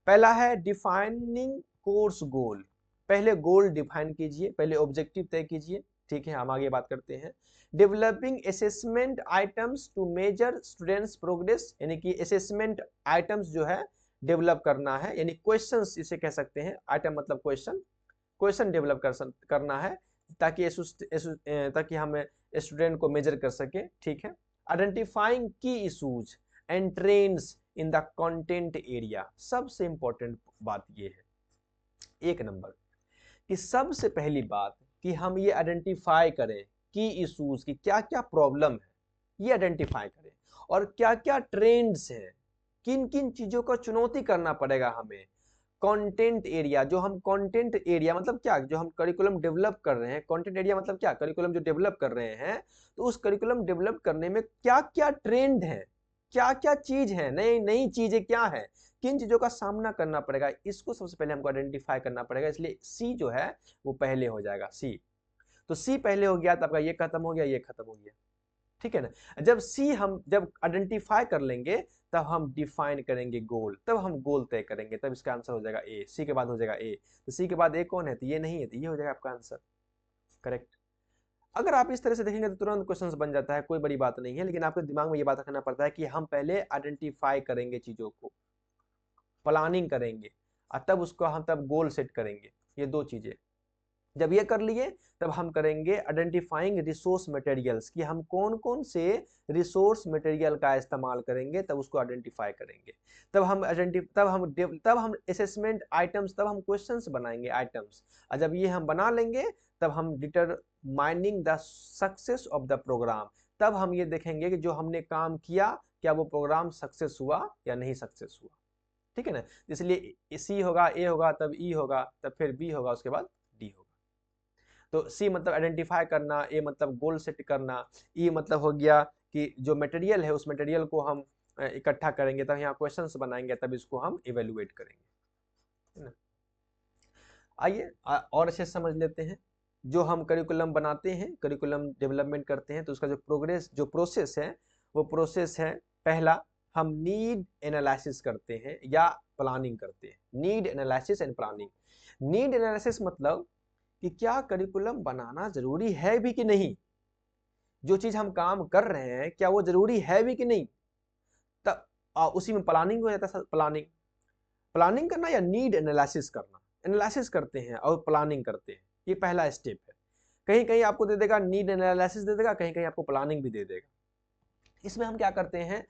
पहला है डिफाइनिंग कोर्स गोल, पहले गोल डिफाइन कीजिए, पहले ऑब्जेक्टिव तय कीजिए, ठीक है, हम आगे बात करते हैं। Developing assessment items to measure students progress, यानी कि असेसमेंट आइटम्स जो है डेवलप करना है, यानी क्वेश्चंस इसे कह सकते हैं, आइटम मतलब क्वेश्चन, क्वेश्चन डेवलप करना है ताकि हम स्टूडेंट को मेजर कर सके, ठीक है। आइडेंटिफाइंग की issues and trends in the content area, सबसे इंपॉर्टेंट बात ये है, एक नंबर कि सबसे पहली बात कि हम ये आइडेंटिफाई करें की इशूज की क्या क्या प्रॉब्लम है, ये आइडेंटिफाई करें, और क्या क्या ट्रेंड्स हैं, किन किन चीजों को चुनौती करना पड़ेगा हमें। कंटेंट एरिया, जो हम कंटेंट एरिया मतलब क्या, जो हम करिकुलम डेवलप कर रहे हैं, कंटेंट एरिया मतलब क्या, करिकुलम जो डेवलप कर रहे हैं, तो उस करिकुलम डेवलप करने में क्या क्या ट्रेंड है, क्या क्या चीज है, नई नई चीजें क्या है, किन चीजों का सामना करना पड़ेगा, इसको सबसे पहले हमको आइडेंटिफाई करना पड़ेगा। इसलिए सी जो है वो पहले हो जाएगा, सी। तो सी पहले हो गया तो आपका ये खत्म हो गया, ये खत्म हो गया, ठीक है ना। जब सी हम जब आइडेंटिफाई कर लेंगे तब हम डिफाइन करेंगे गोल, तब हम गोल तय करेंगे, तब इसका आंसर हो जाएगा ए, सी के बाद हो जाएगा ए। तो सी के बाद ए कौन है, तो ये नहीं है, तो ये हो जाएगा आपका आंसर, करेक्ट। अगर आप इस तरह से देखेंगे तो तुरंत क्वेश्चन बन जाता है, कोई बड़ी बात नहीं है, लेकिन आपके दिमाग में ये बात रखना पड़ता है कि हम पहले आइडेंटिफाई करेंगे चीजों को, प्लानिंग करेंगे, और तब उसको हम तब गोल सेट करेंगे, ये दो चीजें। जब ये कर लिए तब हम करेंगे आइडेंटिफाइंग रिसोर्स मटेरियल्स, कि हम कौन कौन से रिसोर्स मटेरियल का इस्तेमाल करेंगे, तब उसको आइडेंटिफाई करेंगे। तब हम असेसमेंट आइटम्स, तब हम क्वेश्चंस बनाएंगे आइटम्स, और जब ये हम बना लेंगे तब हम determining the success of the program, तब हम ये देखेंगे कि जो हमने काम किया क्या वो प्रोग्राम सक्सेस हुआ या नहीं सक्सेस हुआ, ठीक है ना। इसलिए सी होगा, ए होगा, तब ई होगा, तब फिर बी होगा, उसके बाद डी होगा। तो सी मतलब आइडेंटिफाई करना, ए मतलब गोल सेट करना, ई मतलब हो गया कि जो मटेरियल है उस मटेरियल को हम इकट्ठा करेंगे, तब यहाँ क्वेश्चंस बनाएंगे, तब इसको हम इवेलुएट करेंगे, है ना। आइए और अच्छे समझ लेते हैं। जो हम करिकुलम बनाते हैं, करिकुलम डेवलपमेंट करते हैं, तो उसका जो प्रोसेस है वो प्रोसेस है, पहला हम नीड एनालिसिस करते हैं या प्लानिंग करते हैं। Need analysis and planning. Need analysis मतलब कि क्या करिकुलम बनाना जरूरी है भी कि नहीं, जो चीज हम काम कर रहे हैं क्या वो जरूरी है भी कि नहीं, तब उसी में प्लानिंग हो जाता है। प्लानिंग प्लानिंग करना या नीड एनालिसिस करना, एनालिसिस करते हैं और प्लानिंग करते हैं, ये पहला स्टेप है। कहीं कहीं आपको दे देगा नीड एनालिसिस दे देगा, कहीं कहीं आपको प्लानिंग भी दे देगा। इसमें हम क्या करते हैं,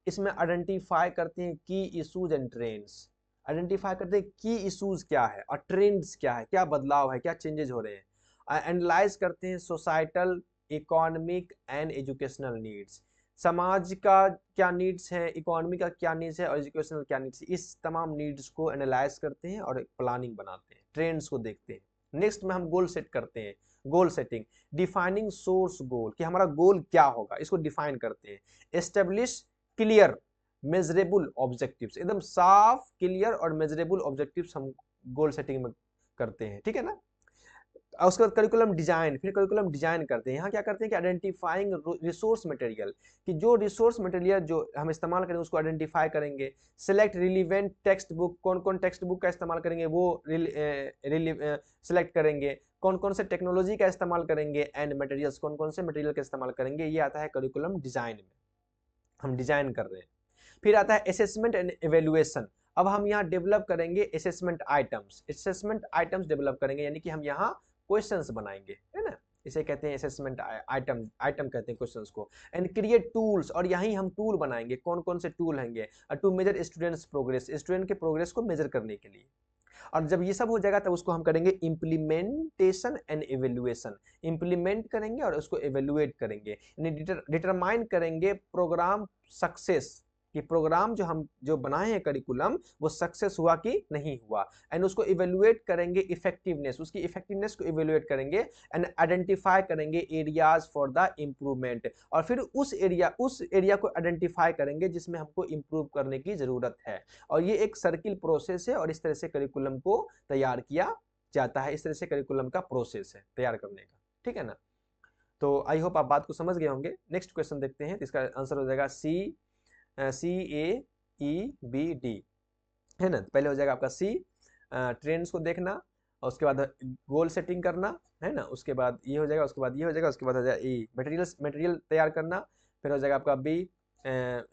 इसमें आइडेंटिफाई करते हैं की इशूज एंड ट्रेंड्स, आइडेंटिफाई करते हैं की इशूज क्या है और ट्रेंड्स क्या है, क्या बदलाव है, क्या चेंजेस हो रहे हैं। एनालाइज करते हैं societal, economic and educational needs, समाज का क्या नीड्स है, इकोनॉमी का क्या नीड्स है और एजुकेशनल क्या नीड्स है, इस तमाम नीड्स को एनालाइज करते हैं और प्लानिंग बनाते हैं, ट्रेंड्स को देखते हैं। नेक्स्ट में हम गोल सेट करते हैं, गोल सेटिंग, डिफाइनिंग सोर्स गोल, कि हमारा गोल क्या होगा, इसको डिफाइन करते हैं। एस्टेब्लिश क्लियर मेजरेबल ऑब्जेक्टिव्स, एकदम साफ क्लियर और मेजरेबल ऑब्जेक्टिव्स हम गोल सेटिंग में करते हैं, ठीक है ना। उसके बाद करिकुलम डिजाइन, फिर करिकुलम डिजाइन करते हैं। यहाँ क्या करते हैं कि आइडेंटिफाइंग रिसोर्स मटेरियल, कि जो रिसोर्स मटेरियल जो हम इस्तेमाल करेंगे उसको आइडेंटिफाई करेंगे। सिलेक्ट रिलीवेंट टेक्स्ट बुक, कौन कौन टेक्स्ट बुक का इस्तेमाल करेंगे वो सिलेक्ट करेंगे, कौन कौन से टेक्नोलॉजी का इस्तेमाल करेंगे, एंड मटेरियल्स, कौन कौन से मटेरियल का इस्तेमाल करेंगे, ये आता है करिकुलम डिजाइन में, हम डिजाइन कर रहे हैं। फिर आता है असेसमेंट एंड इवेल्युएशन। अब हम यहाँ डेवलप करेंगे assessment items, assessment items develop करेंगे, यानी कि हम यहाँ क्वेश्चंस बनाएंगे, है ना, इसे कहते हैं असेसमेंट आइटम, आइटम कहते हैं क्वेश्चंस को। एंड क्रिएट टूल्स, और यहीं हम टूल बनाएंगे, कौन कौन से टूल होंगे, to measure students progress, student के प्रोग्रेस को मेजर करने के लिए। और जब ये सब हो जाएगा तब उसको हम करेंगे इम्प्लीमेंटेशन एंड इवेल्युएशन, इम्प्लीमेंट करेंगे और उसको इवेल्युएट करेंगे, यानी डिटरमाइन करेंगे प्रोग्राम सक्सेस, कि प्रोग्राम जो हम जो बनाए हैं करिकुलम वो सक्सेस हुआ कि नहीं हुआ, एंड उसको इवेल्युएट करेंगे इफेक्टिवनेस, उसकी इफेक्टिवनेस को इवेल्युएट करेंगे, एंड आइडेंटिफाई करेंगे एरियाज फॉर द इम्प्रूवमेंट, और फिर उस एरिया को आइडेंटिफाई करेंगे जिसमें हमको इम्प्रूव करने की जरूरत है। और ये एक सर्किल प्रोसेस है और इस तरह से करिकुलम को तैयार किया जाता है, इस तरह से करिकुलम का प्रोसेस है तैयार करने का, ठीक है ना। तो आई होप आप बात को समझ गए होंगे। नेक्स्ट क्वेश्चन देखते हैं, तो इसका आंसर हो जाएगा CAEBD, है ना। पहले हो जाएगा आपका C, ट्रेंड्स को देखना, और उसके बाद गोल सेटिंग करना, है ना। उसके बाद ये हो जाएगा, उसके बाद ये हो जाएगा, उसके बाद हो जाएगा E, मटेरियल तैयार करना। फिर हो जाएगा आपका B,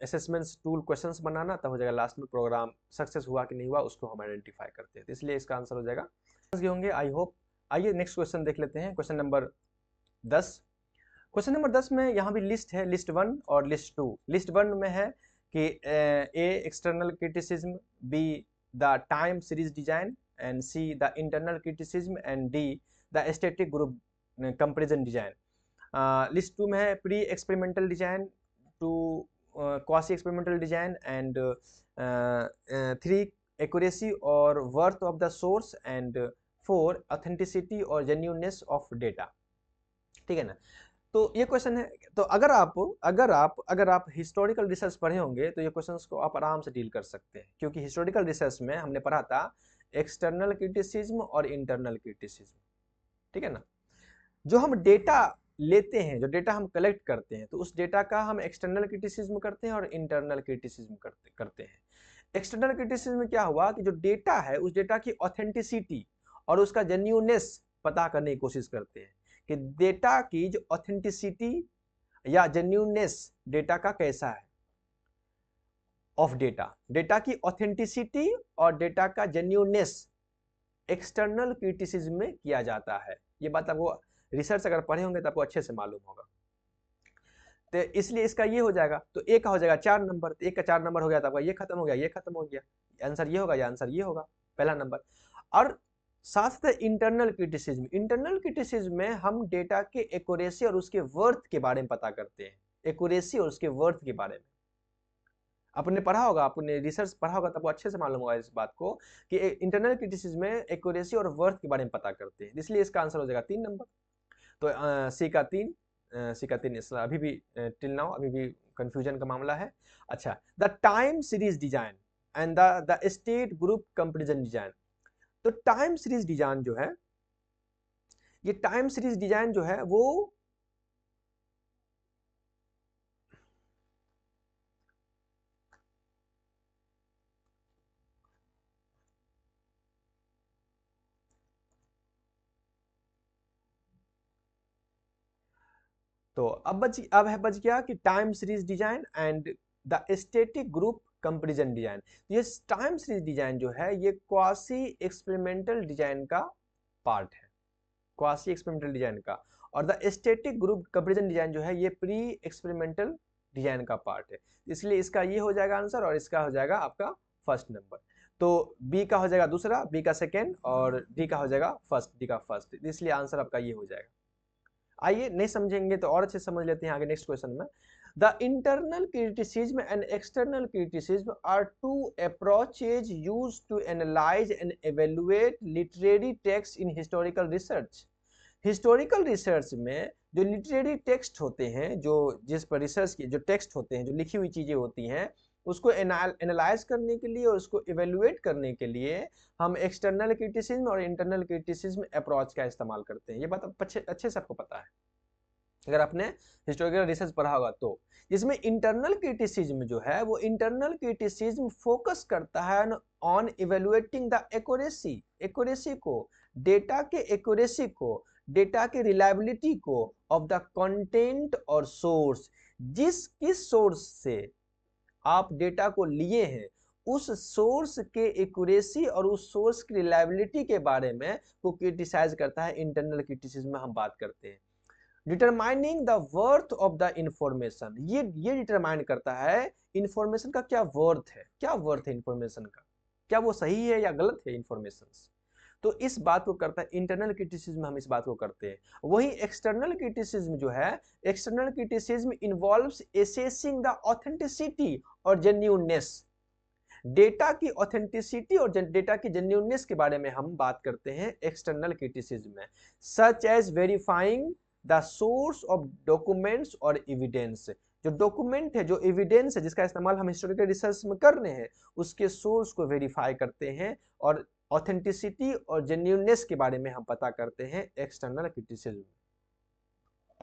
असेसमेंट्स टूल क्वेश्चंस बनाना। तब हो जाएगा लास्ट में प्रोग्राम सक्सेस हुआ कि नहीं हुआ उसको हम आइडेंटिफाई करते हैं। तो इसलिए इसका आंसर हो जाएगा, समझ गए होंगे आई होप। आइए नेक्स्ट क्वेश्चन देख लेते हैं, क्वेश्चन नंबर 10। क्वेश्चन नंबर 10 में यहाँ भी लिस्ट है, लिस्ट 1 और लिस्ट 2। लिस्ट 1 में है कि A external criticism, B the time series design, and C the internal criticism, and D the static group comparison design. List 2 में है pre experimental design, two quasi experimental design, and 3 accuracy और worth of the source, and 4 authenticity और जेन्युइननेस ऑफ डेटा। ठीक है ना। तो ये क्वेश्चन है, तो अगर आप हिस्टोरिकल रिसर्च पढ़े होंगे तो ये क्वेश्चंस को आप आराम से डील कर सकते हैं, क्योंकि हिस्टोरिकल रिसर्च में हमने पढ़ा था एक्सटर्नल क्रिटिसिज्म और इंटरनल क्रिटिसिज्म। ठीक है ना। जो हम डेटा लेते हैं, जो डेटा हम कलेक्ट करते हैं, तो उस डेटा का हम एक्सटर्नल क्रिटिसिज्म करते हैं और इंटरनल क्रिटिसिज्म करते हैं। एक्सटर्नल क्रिटिसिज्म में क्या हुआ कि जो डेटा है उस डेटा की ऑथेंटिसिटी और उसका जेन्युइननेस पता करने की कोशिश करते हैं कि डेटा की जो ऑथेंटिसिटी या जेन्युइननेस डेटा का कैसा है, ऑफ डेटा की ऑथेंटिसिटी और डेटा का जेन्युइननेस एक्सटर्नल क्रिटिसिज्म में किया जाता है। ये बात आपको रिसर्च अगर पढ़े होंगे तो आपको अच्छे से मालूम होगा। तो इसलिए इसका ये हो जाएगा, तो ए का हो जाएगा 4 नंबर, तो एक का 4 नंबर हो गया, तो आपका ये खत्म हो गया, ये खत्म हो गया, आंसर ये होगा, या आंसर ये होगा पहला नंबर। और साथ साथ इंटरनल क्रिटिसिज्म में हम डेटा के एक्यूरेसी और उसके वर्थ के बारे में पता करते हैं, एक्यूरेसी और उसके वर्थ के बारे में। आपने पढ़ा होगा, आपने रिसर्च पढ़ा होगा, तब अच्छे से मालूम होगा इस बात को कि इंटरनल क्रिटिसिज्म में एक्यूरेसी और वर्थ के बारे में पता करते हैं। इसलिए इसका आंसर हो जाएगा 3 नंबर। तो सी का 3 अभी भी टिल नाउ अभी भी कंफ्यूजन का मामला है। अच्छा, the time series design and the state group comparison design. तो टाइम सीरीज डिजाइन जो है, ये टाइम सीरीज डिजाइन जो है वो तो अब है बच गया कि time series design and the static group comparison design. ये टाइम सीरीज डिजाइन जो है ये क्वासी एक्सपेरिमेंटल डिजाइन का पार्ट है, क्वासी एक्सपेरिमेंटल डिजाइन का। और the static group comparison design जो है ये प्री एक्सपेरिमेंटल डिजाइन का पार्ट है। इसलिए इसका ये हो जाएगा आंसर, और इसका हो जाएगा आपका फर्स्ट नंबर। तो बी का हो जाएगा दूसरा, बी का सेकेंड, और डी का हो जाएगा फर्स्ट, डी का फर्स्ट। इसलिए आंसर आपका ये हो जाएगा। आइए नहीं समझेंगे तो और अच्छे समझ लेते हैं आगे नेक्स्ट क्वेश्चन में। The internal criticism and external criticism are two approaches used to analyze and evaluate literary text in historical research. Historical research में जो लिटरेरी टेक्स्ट होते हैं, जो जिस पर रिसर्च की जो टेक्स्ट होते हैं, जो लिखी हुई चीजें होती हैं, उसको एनालाइज करने के लिए और उसको इवेल्युएट करने के लिए हम एक्सटर्नल क्रिटिसिज्म और इंटरनल क्रिटिसिज्म अप्रोच का इस्तेमाल करते हैं। ये बात अच्छे से आपको पता है अगर आपने हिस्टोरिकल रिसर्च पढ़ा होगा तो। जिसमें इंटरनल क्रिटिसिज्म जो है वो इंटरनल क्रिटिसिज्म फोकस करता है ऑन इवेल्युएटिंग द एक्यूरेसी को, डेटा के एक्यूरेसी को, डेटा के रिलायबिलिटी को ऑफ द कंटेंट और सोर्स। किस सोर्स से आप डेटा को लिए हैं उस सोर्स के एक्यूरेसी और उस सोर्स की रिलायबिलिटी के बारे में को क्रिटिसाइज करता है। इंटरनल क्रिटिसिज्म में हम बात करते हैं। Determining the worth of the information, ये डिटरमाइन करता है इंफॉर्मेशन का क्या वर्थ है, इंफॉर्मेशन का, क्या वो सही है या गलत है इंफॉर्मेशन। तो इस बात को करता है इंटरनल क्रिटिसिज्म, हम इस बात को करते हैं। वही एक्सटर्नल क्रिटिसिज्म जो है, external criticism involves assessing the authenticity और जेन्युइननेस। डेटा की ऑथेंटिसिटी और डेटा की जेन्युइननेस के बारे में हम बात करते हैं एक्सटर्नल क्रिटिसिज्म में, such as verifying the source of documents और एविडेंस। जो डॉक्यूमेंट है, जो एविडेंस है जिसका इस्तेमाल हम हिस्टोरिकल रिसर्च में कर रहे हैं, उसके सोर्स को वेरीफाई करते हैं और ऑथेंटिसिटी और जेन्युइननेस के बारे में हम पता करते हैं एक्सटर्नल क्रिटिसिज्म।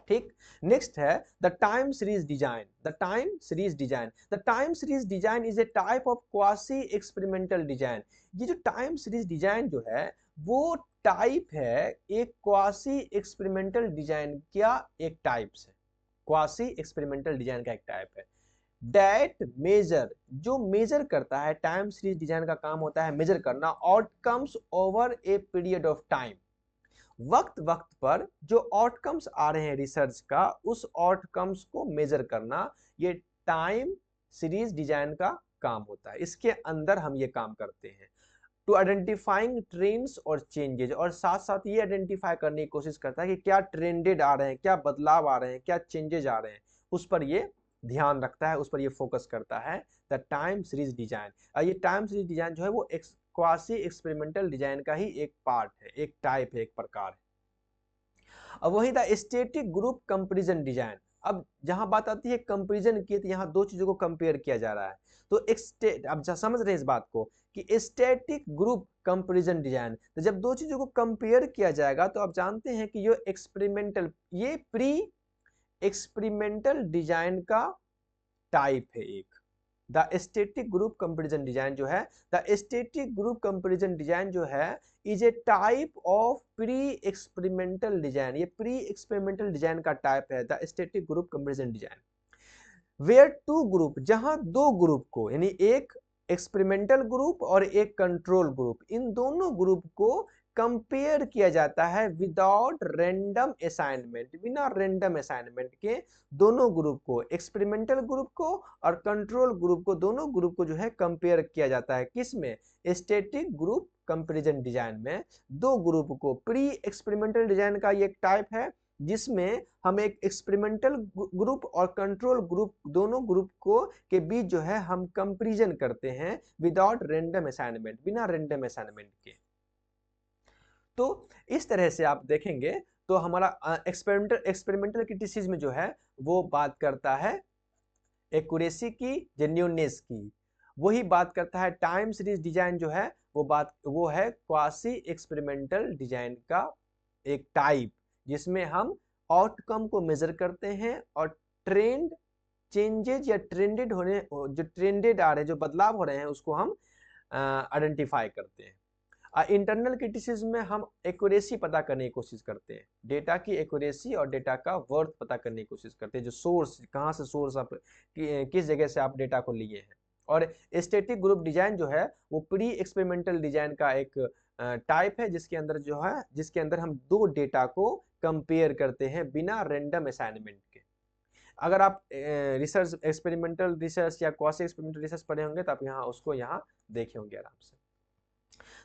ठीक। नेक्स्ट है the time series design. The time series design, the time series design is a type of quasi experimental design. ये जो टाइम सीरीज डिजाइन जो है वो टाइप है एक क्वासी एक्सपेरिमेंटल डिजाइन का, एक टाइप है, क्वासी एक्सपेरिमेंटल डिजाइन का एक टाइप है। डेट मेजर, जो मेजर करता है, टाइम सीरीज डिजाइन का काम होता है मेजर करना outcomes over a period of time. वक्त वक्त पर जो आउटकम्स आ रहे हैं रिसर्च का, उस आउटकम्स को मेजर करना, ये टाइम सीरीज डिजाइन का काम होता है। इसके अंदर हम ये काम करते हैं टू आइडेंटिफाइंग ट्रेंड्स और चेंजेज, और साथ साथ ये आइडेंटिफाई करने की कोशिश करता है कि क्या ट्रेंडेड आ रहे हैं, क्या बदलाव आ रहे हैं, क्या चेंजेज आ रहे हैं, उस पर ये ध्यान रखता है, उस पर ये फोकस करता है द टाइम सीरीज डिजाइन। ये टाइम सीरीज डिजाइन जो है वो क्वासी एक्सपेरिमेंटल डिजाइन का ही एक पार्ट है, एक टाइप है, एक प्रकार है। अब वही था स्टैटिक ग्रुप कंपैरिजन डिजाइन। अब जहां बात आती है कंपैरिजन की, तो यहाँ दो चीजों को कंपेयर किया जा रहा है। तो एक अब समझ रहे हैं इस बात को कि स्टैटिक ग्रुप कंपैरिजन डिजाइन, तो जब दो चीजों को कंपेयर किया जाएगा तो आप जानते हैं कि ये प्री एक्सपेरिमेंटल डिजाइन का टाइप है एक। The static group comparison design जो है, the static group comparison design जो है is a type of pre experimental design. ये प्री एक्सपेरिमेंटल डिजाइन का टाइप है the static group comparison design. Where two group, जहां दो ग्रुप को, यानी एक एक्सपेरिमेंटल ग्रुप और एक कंट्रोल ग्रुप, इन दोनों ग्रुप को कंपेयर किया जाता है विदाउट रैंडम असाइनमेंट, बिना रैंडम असाइनमेंट के दोनों ग्रुप को, एक्सपेरिमेंटल ग्रुप को और कंट्रोल ग्रुप को, दोनों ग्रुप को जो है कंपेयर किया जाता है। किसमें? स्टैटिक ग्रुप कंपैरिजन डिजाइन में दो ग्रुप को। प्री एक्सपेरिमेंटल डिजाइन का ये एक टाइप है जिसमें हम एक एक्सपेरिमेंटल ग्रुप और कंट्रोल ग्रुप, दोनों ग्रुप को के बीच जो है हम कंपैरिजन करते हैं विदाउट रैंडम असाइनमेंट, बिना रैंडम असाइनमेंट के। तो इस तरह से आप देखेंगे तो हमारा एक्सपेरिमेंटल क्रिटिसिज्म जो है वो बात करता है एक्यूरेसी की, जेन्युइननेस की। वही बात करता है टाइम सीरीज डिजाइन जो है वो है क्वासी एक्सपेरिमेंटल डिजाइन का एक टाइप, जिसमें हम आउटकम को मेजर करते हैं और ट्रेंड चेंजेज या ट्रेंडेड होने, जो ट्रेंडेड आ रहे हैं, जो बदलाव हो रहे हैं, उसको हम आइडेंटिफाई करते हैं। इंटरनल क्रिटिसिज्म में हम एक्यूरेसी पता करने की कोशिश करते हैं, डेटा की एक्यूरेसी और डेटा का वर्थ पता करने की कोशिश करते हैं, जो सोर्स, कहाँ से सोर्स आप किस जगह से आप डेटा को लिए हैं। और स्टैटिक ग्रुप डिजाइन जो है वो प्री एक्सपेरिमेंटल डिजाइन का एक टाइप है जिसके अंदर हम दो डेटा को कंपेयर करते हैं बिना रैंडम असाइनमेंट के। अगर आप रिसर्च, एक्सपेरिमेंटल रिसर्च या क्वासी एक्सपेरिमेंटल रिसर्च पढ़े होंगे तो आप उसको यहाँ देखे होंगे आराम से।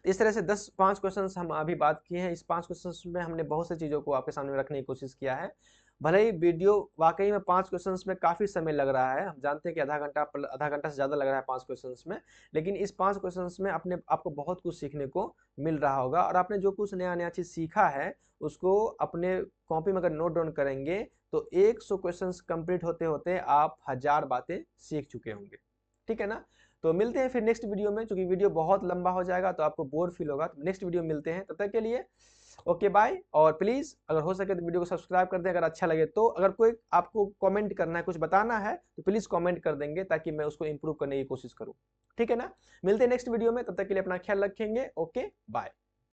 इस तरह से 5 क्वेश्चंस हम अभी बात किए हैं। इस 5 क्वेश्चंस में हमने बहुत सी चीज़ों को आपके सामने रखने की कोशिश किया है। भले ही वीडियो वाकई में 5 क्वेश्चंस में काफ़ी समय लग रहा है, हम जानते हैं कि आधा घंटा से ज़्यादा लग रहा है 5 क्वेश्चंस में, लेकिन इस 5 क्वेश्चंस में आपको बहुत कुछ सीखने को मिल रहा होगा। और आपने जो कुछ नया नया चीज़ सीखा है उसको अपने कॉपी में अगर नोट डाउन करेंगे तो 100 क्वेश्चन कंप्लीट होते होते आप 1000 बातें सीख चुके होंगे। ठीक है ना? तो मिलते हैं फिर नेक्स्ट वीडियो में, क्योंकि वीडियो बहुत लंबा हो जाएगा तो आपको बोर फील होगा। तो नेक्स्ट वीडियो में मिलते हैं, तब तक के लिए ओके बाय। और प्लीज़ अगर हो सके तो वीडियो को सब्सक्राइब कर दें अगर अच्छा लगे तो। अगर कोई आपको कमेंट करना है, कुछ बताना है तो प्लीज़ कमेंट कर देंगे ताकि मैं उसको इंप्रूव करने की कोशिश करूँ। ठीक है ना? मिलते हैं नेक्स्ट वीडियो में, तब तक के लिए अपना ख्याल रखेंगे। Okay bye.